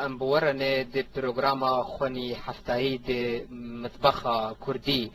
ام بورنه د پروگراما خونی هفتایی د مطبخ کردی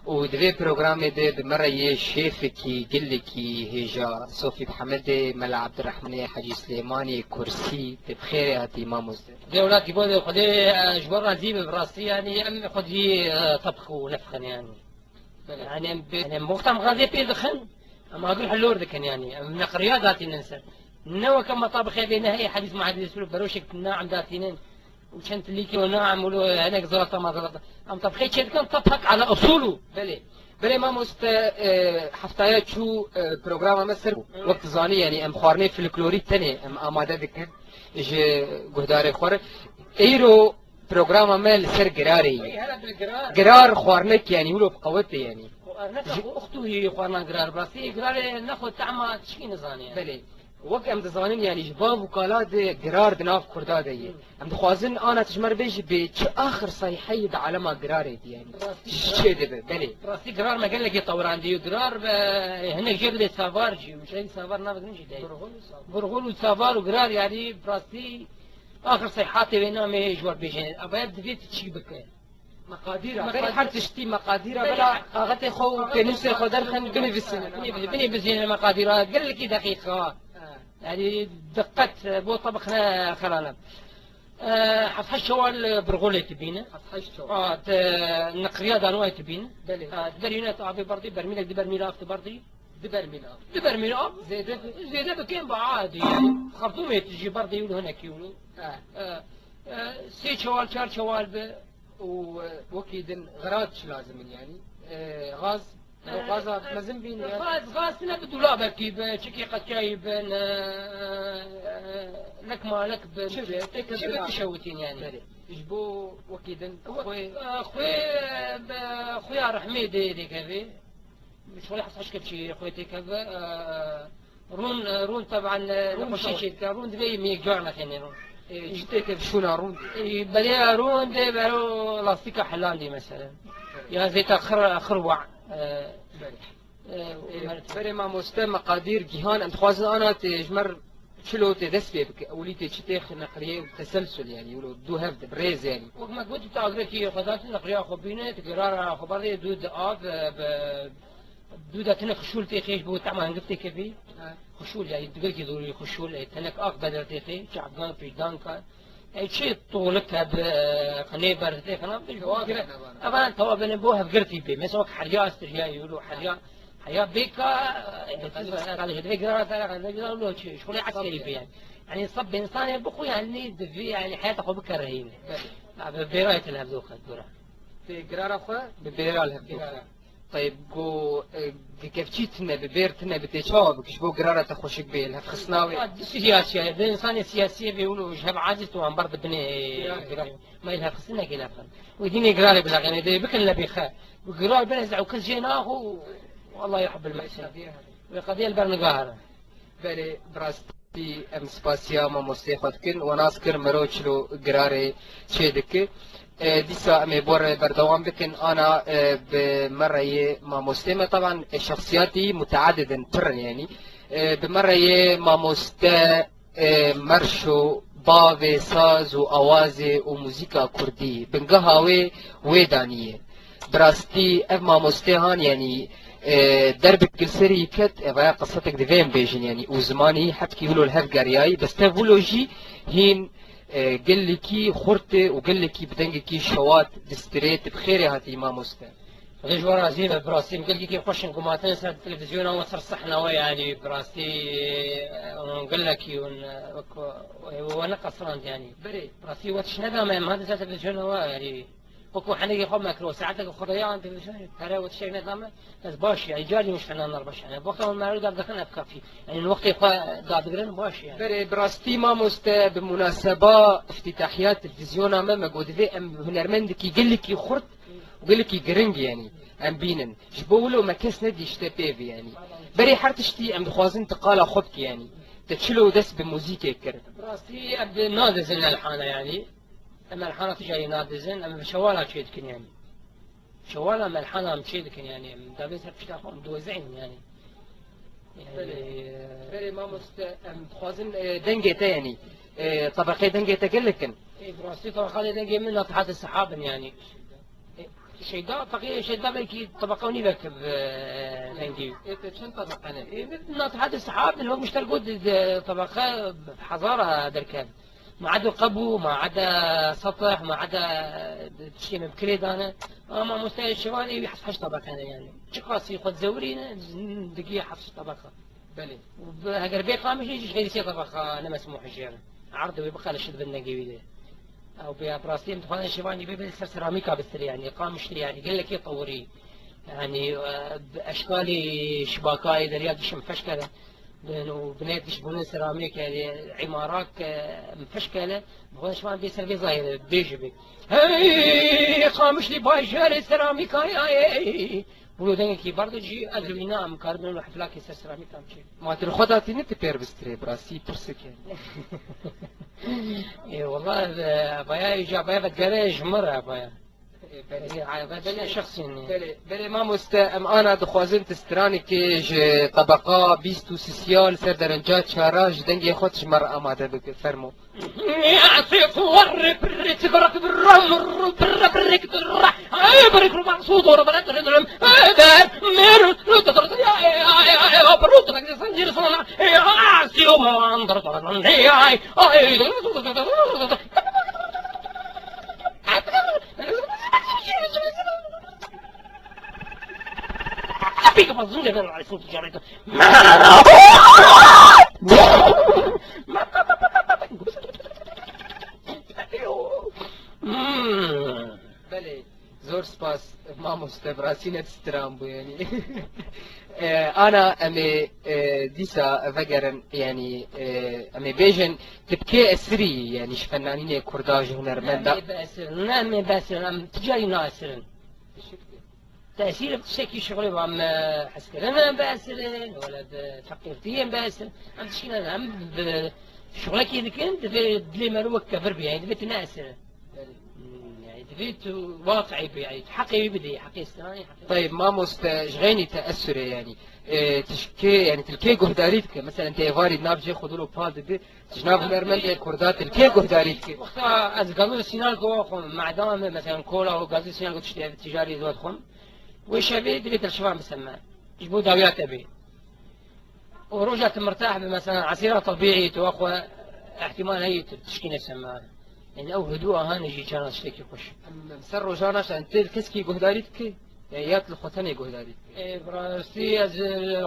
و دوی پروگرام ده بمره شیف کی گلی کی هجا صوفی محمد ملا عبدالرحمن حجی سلیمانی کرسی بخیر هاتی ما مزد دولات بود خدي جبر عزيب براسي يعني ام خدي طبخ ونفخن يعني مختم غازي بيدخن اما اقول حلور ذكن يعني من قريات ننسى نو كم طبخ بينها اي حديث مع حديث بروشك ناعم ذاتين وشنت ليكي وناعم ولو هناك زلطه ما زلطه ام طبخي شيء كان طبخك على اصوله بله ما مست هفتايا شو برنامج مصر وقت زاني يعني ام خوارني فلكلوري تاني ام آماده دكن اج گهدار خور ايرو برنامج مال سر قراري قرار خوارنك يعني ولو بقوته يعني اخته هي خوارنا قرار براسي قرار ناخذ تعمى تشكي نزاني بله وقت ام دزانين يعني جباب وكالات قرار دناف كردا دي ام دخوازن انا تجمر بيج بچ اخر صيحي د علامه قرار دي يعني شي ده بلي راسي قرار ما قال لك طوران دي قرار هنا جيب لي سافار جي مش اي سافار نابد نجي داي برغول وسافار وقرار يعني براسي اخر صيحاتي بينما جوار بيجين ابيد فيت تشي بك مقادير غير حد تشتي مقادير بلا قاغتي خو كنوس خدر خن بني بزين المقادير قال لك دقيقه يعني دقت بو طبخنا خلانا حفح الشوال برغولي تبينا نقريا دانوا تبينا دبرينا تعبي بردي برميلك دبرميلا في بردي دبرميلا زيادة بكين بعادي يعني خرطومة تجي بردي يقولوا هناك يقولوا سي شوال شار شوال وكيدن غراتش لازم يعني غاز غاز لازم بين غاز نبدو لا بركي بشكي قد جايب لك مالك شبه تشوتين يعني يجبو وكيدن خويا رحميد دي كذا مش ولا حس كيف شي خويتي كذا رون طبعا نخشي رون دبي ميك جارنا خلينا رون جتك شونا رون بدي رون دي برو لاستيكا حلاندي مثلا يا زيت خروع بري ما مست مقادير جهان انت خوازن انا تجمر شلو تدس بك وليتي تشتيخ نقريه وتسلسل يعني ولو دو هاف بريز يعني وقت ما قلت تعرف كي خذات نقريه خبينه تقرار خبري دود دودة تنك خشول تيخيش بو تعمل هنقفتي كيفي خشول يعني تقول كي ضروري خشول تنك بدر تيخي شعب قان في دانكا اي شيء طولتها بخنيبر تيخ انا بجواكر طبعا تو بنبوها بقرتي بي مسوك حريا استريا يقولوا حريا بيكا قال هذي قرار قالوا شغل عسكري بي يعني صب انسان يبقوا يعني يعني حياته خو بكره رهينه ببرايه الهبدوخه الدوره في قرار اخو ببيرال الهبدوخه طيب جو كيفتنا ببيرتنا بتشاو بكشبو قرارة تخوشك بيه لها خصناوي سياسية الإنسان السياسية بيقولوا جهب عاجز وعم برد بني ما يلها خصنا كي لافن وديني قراري بلا يعني دي بكن لبيخا وقرار بنزع وكل جيناه والله يحب المحسن وقضية البرنقاهرة بلي براستي ام سباسيا ما مستيخدكن وناسكر مروتشلو قراري شيدك ديسا امي بور بردوام بكن انا بمرة ما مستمع طبعا شخصياتي متعددة ترن يعني بمرة ما مست مرشو باوي ساز وأوازي وموسيقى كردي بنقهاوي ويدانية براستي اف ما مستهان يعني درب كل سري كت افايا قصتك دفين بيجن يعني وزماني حبكي هلو الهفقارياي بس تفولوجي هين قال لكي خرطة وقال لكي بدنجكي شوات دستريت بخيري هاتي ما مستن غير ورا زين براسي قال لكي خوش نقوماتين سنة التلفزيون وصر صحنا يعني براسي قال لكي وانا قصران يعني بري براسي واتش ندم ما هذا سنة التلفزيون هو يعني وكو حنيجي خو ماكرو ساعتك خضيان انت ترى وتشي نظام بس باش يعني جاري مش حنا نربش يعني وقت ما نريد دخلنا بكافي يعني الوقت قاعد قرن باش يعني بري براستي ما مست بمناسبه افتتاحيات تلفزيون امام قود في ام هنرمند كي قال لك خرط وقال لك قرنج يعني ام بينن جبولو ما كاس ندي شتبيفي يعني بري حرتشتي ام خوازن تقال خبك يعني تشلو دس بموزيكا كرت براستي ابد نادز الحانه يعني اما الحانة تجي نادزين اما شوالا تشيدكن يعني شوالا اما الحانة مشيدكن يعني دابيس بشتاخهم دوزعين يعني يعني بله ما مست خوازن دنجته يعني طبقه دنجته كلكن براسي طبقة دنجي من ناطحات السحاب يعني شيدا فقير شيدا بيكي طبقة ونيبك دنجي انت شن طبقه مثل ناطحات السحاب اللي هو مش تلقود طبقة حضارة دركان ما عدا قبو ما عدا سطح ما عدا شيء من كريد انا اما مستوى الشمالي يحصحش طبقة يعني شقاسي خد زورينا دقيقة حصش طبقة بله هاجر بيت قامش يجي غير يصير طبقة انا مسموح يعني عرضه ويبقى لشد بالنقي ده او براستي امتحان الشيباني بيبي سيراميكا بستري يعني قام يشتري يعني قال لك يطوري يعني اشكالي شباكاي دريات مفشكله وبنيت يشبون سيراميك يعني عمارات مفشكله بغون شبان بيسر في ظاهر بيجي هي قامش لي باي شاري سيراميكاي ولو دنگی برضو جی اگرینا ام کار بنو حفلا کی سرامی کام چی ما تر خداتی نت پیر بستری براسی پرسک اي والله بايا يجا بايا بتجريش مره بايا بله شخصي بله ما مستم انا دخوازن تسترانی که طبقه 20 سوسیال سر درنجات شاراج دنگی خودش مر آماده بک فرمو يعطيك ور بريت برك بالرمر برك بالرح برك مقصود ورا بلد الدرم هذا مير تدرس يا بروت لك سنجر صنع يا سيوم اندر طرن اي فيك مظلوم ده على صوت الجريده بله زور سپاس ما مستبراسي نتسترام بو يعني انا امي ديسا فقرن يعني امي بيجن تبكي اسري يعني فنانين كرداج هنرمندا نعم باسل تجاري ناسرن تأثير بشكل شغلي وعم حسكر انا باسل ولا بفقيرتي باسل عم تشكيل انا عم شغلك اذا كنت دلي مروك كفر بي يعني دفيت ناسر يعني دفيت واقعي يعني حقي بدي حقي استراني حقي طيب ما مستشغيني تأثري يعني تشكي يعني تلكي جهداريتك مثلا انت يفاري نابجي خذوا له باد دي تجناب نرمل الكردات تلكي جهداريتك وقتها از قبل سينال كو مع دام مثلا كولا وقبل سينال كو تشتري تجاري زود خم وشبي دفيت الشباب مسمى يجبوا داويات ابي ورجعت مرتاح مثلا عصيرة طبيعي توقع احتمال هي تشكينة سماعة يعني او هدوء هان يجي كان اشتكي خش مسر رجعنا انت الكسكي جهداريتك يعني يات الخوتاني جهداريتك براستي از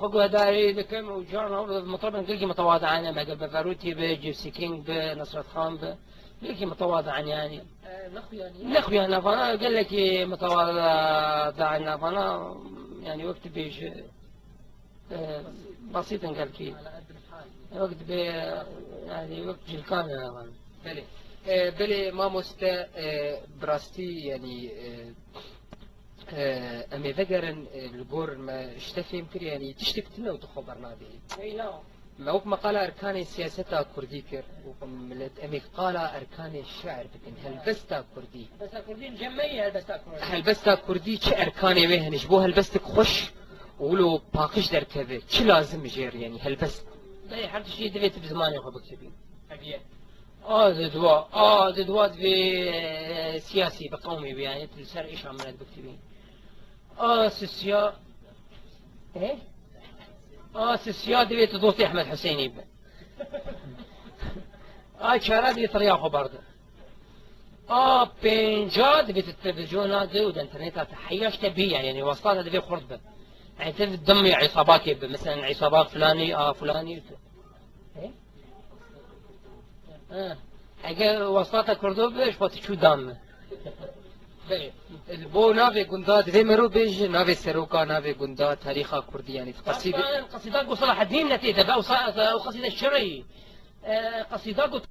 خو جهداري بكم وجانا مطلب نلقي متواضع انا ما قبل بفاروتي بجيبسي كينج بنصرة خان نلقي متواضع يعني نخوي انا فانا قال لك متواضع انا فانا يعني وقت بيج بسيطا قال كي وقت يعني وقت جلكان انا بلي بلي ما مست براستي يعني امي فقرن الجور ما اشتفي يمكن يعني تشتكتنا وتخبرنا به اي لا ما هو مقالة أركان سياستها كردي كر وملت أمي قالة أركان الشعر بكن هل بستا كردي بستا كردي جمعية هل بستا كردي شو أركان وين نشبوه هل بستك خش ولو باقش در كذا شو لازم يجير يعني هل بس لا حتى شيء دفيت بزماني خو بكتبين أبيه دواء في سياسي بقومي يعني تلسر ايش عملت بكتبين سياسي ايه سياسي دفيت دوستي احمد حسيني شارع دفيت رياضه برضه بنجا دفيت التلفزيونات والانترنت تحياش تبي يعني وصلنا دفيت خرطبه يعني تفيت دمي عصابات مثلا عصابات فلاني فلاني ايه اگه وسط کردو بهش فاتی شو دام بو ناوی گنداد وی مرو بیج ناوی سروکا ناوی گنداد تاریخ کردی يعني قصيدة صلاح الدين نتيجة بقى وقصيدة الشرعي قصيدة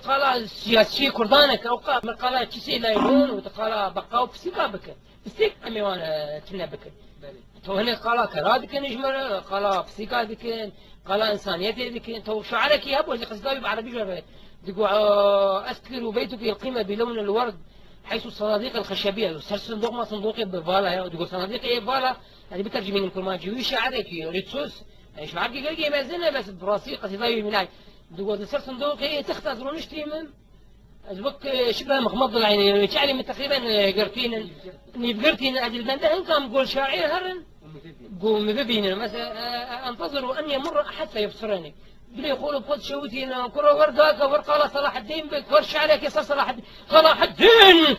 قال سياسي كردانك او قال كسي لايبون وتقال بقاو بسيكا بك بسيك امي وانا تنا بك تو هنا قال كراد كان يجمر قال بسيكا بك قال انسانيتي بك تو شعرك يا ابو قصيدة بعربي جربت تقول أذكر بيتك القمة بلون الورد حيث الصناديق الخشبية صندوق ما صندوق بفالا تقول صناديق إيه فالا يعني بترجمين الكرماجي ويش عليك ريتسوس ايش معك قلقي مازلنا بس براسي قصيدة من هاي دقوا صار صندوق هي تختزرون اشتيمم أزبك شبه مغمض العينين شعلي من تقريبا قرتين نبقرتين أجل بنده إن كان بقول شاعر هرن قوم مبين مثلا أنتظر أن يمر أحد فيبصرني بلي يقولوا بخذ شوتينا كرة ورداك ورقالة صلاح الدين بك ورش عليك يصير صلاح الدين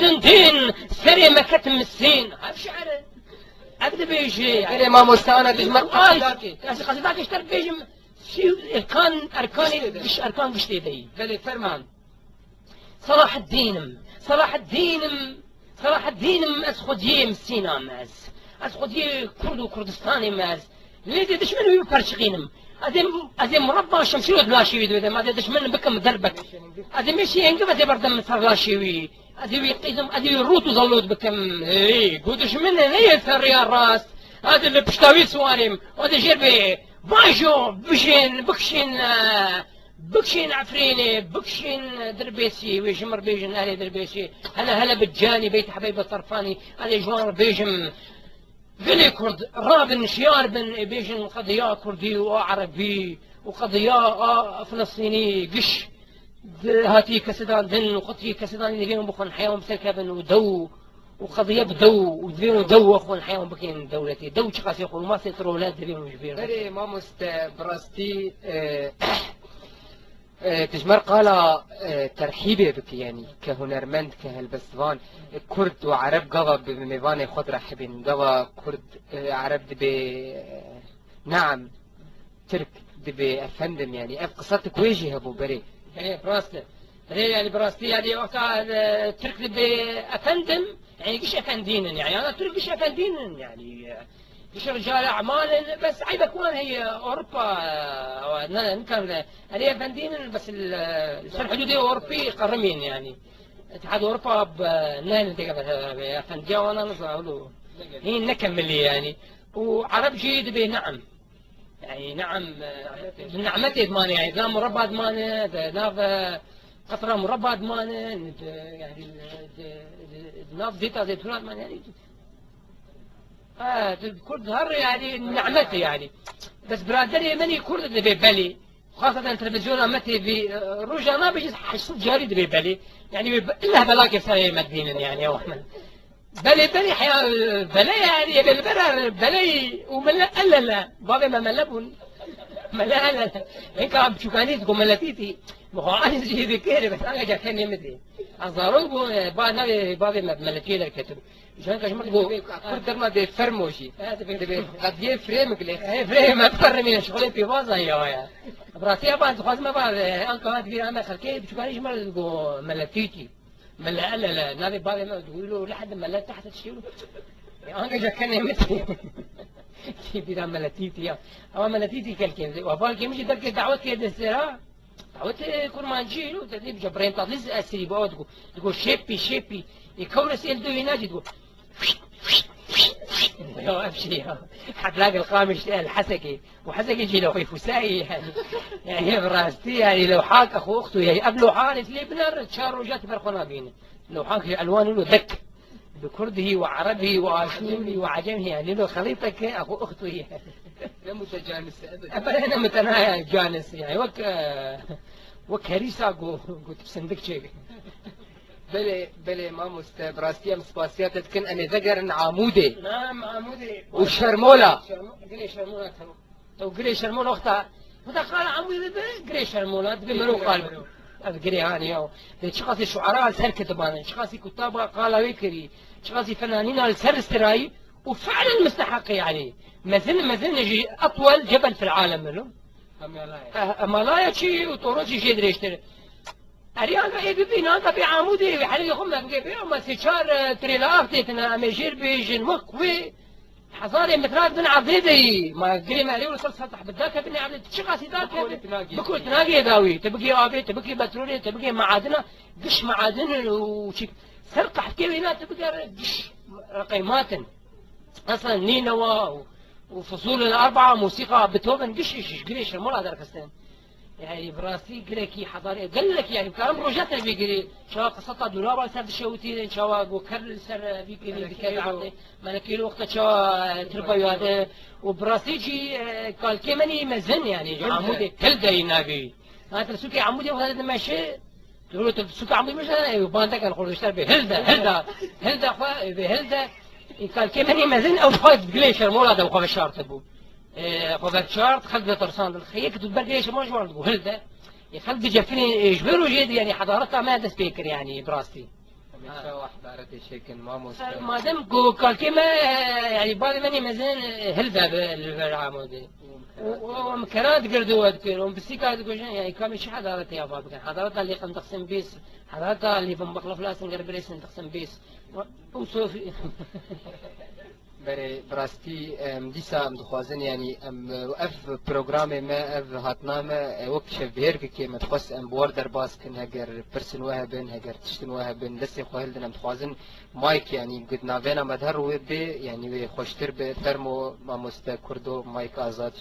الدين سري ما كتم السين عارف شعر أبدا بيجي غير ما مستعانة تجمع قصيداك قصيداك اشترك بيجي أركان بشتي دي بلي فرمان صلاح الدين أسخديه سينا ماز أسخديه كرد وكردستاني ماز ليدي دشمن ويبرشقينم أدي مربى شمشير بلاشيوي دوي ما أدي دشمن بكم دربك أدي مشي ينقب أدي بردم بلاشيوي أدي ويقيدم أدي روتو زلود بكم إيه قو دشمن ليه ثريا الراس أدي اللي بشتاوي سواريم أدي جربي باجو بكشين عفريني بكشين دربيسي ويجمر بيجن أهلي دربيسي هلا بتجاني بيت حبيب الطرفاني أهلي جوار بيجم قلي كرد رابن شيار بن بيجن قضية كردي وعربي وقضية فلسطيني قش هاتي كسدان دن وقطي كسدان يدين بخون حيوان بسركبن ودو وقضية بدو ودبيرو دو أخوان حيوان بكين دولتي دو شخص يقول ما سيطر أولاد دبيرو جبير غير ما براستي تجمر قال ترحيبي بك يعني كهنرمند كهالبستفان كرد وعرب قضى بميفان خود رحبين قضى كرد عرب دبي نعم ترك دبي أفندم يعني قصتك ويجي أبو بري ايه براسته يعني براستي يعني وقتها ترك دبي أفندم يعني قش أفندين يعني أنا ترك قش أفندين يعني مش رجال أعمال بس عيبك وين هي أوروبا نكمل هي فندين بس السر حدودي أوروبي قرمين يعني اتحاد أوروبا بنهن تقبل فنديا وأنا نصاله هي نكمل يعني وعرب جيد به نعم يعني نعم نعمتي ضمانة يعني ذا مربع ضمانة ذا قطرة مربع ضمانة يعني ناف زيتا زيتونات ضمانة يعني كرد هر يعني نعمتي يعني بس برادري مني كرد اللي ببالي خاصة تلفزيون أمتي في روجا ما بيجي حشوف جاري اللي ببالي يعني إلا بلاك يفسر مدينة يعني أو أحمد بلي حياة بلي يعني بالبرر بلي وملا لا بابا ما ملبون ملا لا هيك عم تشوفاني تقول ملتيتي مخاطر زي ذكري بس أنا جا كان يمدي أزاروب بعد نبي بابا ما ملتي له كتب عشان كشمر كرد ما دي فرموشي قد يفرم كله فريم أكثر من شغلي في وازا يا براسي أبغى تخاز ما بعد أنك ما تبي أنا خلكي بتشوفاني شمر تقول ملتيتي ملا لا نبي بابا ما تقولوا لحد ما لا تحت تشيله أنا جا كان يمدي كيف ملتيتي أو ملتيتي كالكين وبالك يمشي دك دعوة كده السيرة دعوة كرمانجي لو تدريب جبرين تطلز أسري بقى تقول شيبي يكون سيل دو يناجي تقول يا أمشي حتلاقي القامش الحسكي وحسكي يجي له في فسائي يعني براستي يعني لو حاك أخو أخته يعني قبله حالف لي بنار شار وجات فرقنا بينا لو حاك ألوان له دك بكرده وعربي وآشوري وعجمي يعني له خليطك أخو أخته هي لا متجانس أبدا أنا متناهي جانس يعني وكهريسة قلت بصندق شيء بلي ما براستي سباسيات تكن أنا ذكر عمودي نعم عمودي وشرمولة قري شرمولة تو قري شرمولة وقتها قال عمودي قري شرمولة بمرو قال قري هاني أو شخصي شعراء السر كتبان شخصي كتاب قال ويكري شخصي فنانين السر استراي وفعلا مستحق يعني مثل يجي أطول جبل في العالم منه أمالايا شيء وطورتي شيء دريشتر أريانا إيه بينا أنت بعمودي بحالي خمنا بقى ما سيشار تريلاف تيتنا أميجير بيجن وقوي حصاري متراد بن عضيدي ما قري ما ليو صار سطح بداك بني عبد شقاسي ذاك بكل تناقي داوي تبقي أبي تبقي بترولي تبقي معادنة قش معادن وشي سرقح كيوينا تبقي قش رقيمات أصلا نينوا وفصول الأربعة موسيقى بيتهوفن قش قريش المرة دركستين يعني براسي قلكي حضاري قال لك يعني كلام روجات بيجري شو قصة دولار ولا سر شوتي شو وكر سر بيجري بكذا ما كيلو وقت شو تربى هذا وبراسي جي قال كمني مزن يعني عمودي كل ده نبي هذا سوكي عمودي وهذا ماشي تقولوا سوكي عمودي مش أنا وبانتا كان خلص اشتري بهلدا خا بهلدا قال كمني مزن أو خد جليشر مولا ده وخا شارت أبو خذ شارت خلد ترسان الخيك تبقى ليش ما جوار تقول هلدا يخلد جفني يجبروا جد يعني حضارتها ما تسبيكر يعني براستي واحد عرفت شيء ما ما دام قال كما يعني بعد مني مزين هلدا بالعمود ومكانات قردوا كان وبسيكا تقول يعني كم شيء حضارتها يا بابا حضارتها اللي قد تقسم بيس حضارتها اللي بمبخلف لاسن قربريس تقسم بيس وصوفي برای براستی دیسا دخوازن یعنی اف پروگرام ما اف هاتنامه وقت شبهر که متخصص بور در باز کن هگر پرسن واه بن هگر تشتن واه بن دستی خوهل دنم دخوازن مایک یعنی قد ناوینا مدهر و به یعنی خوشتر به فرمو ما مست کردو مایک آزاد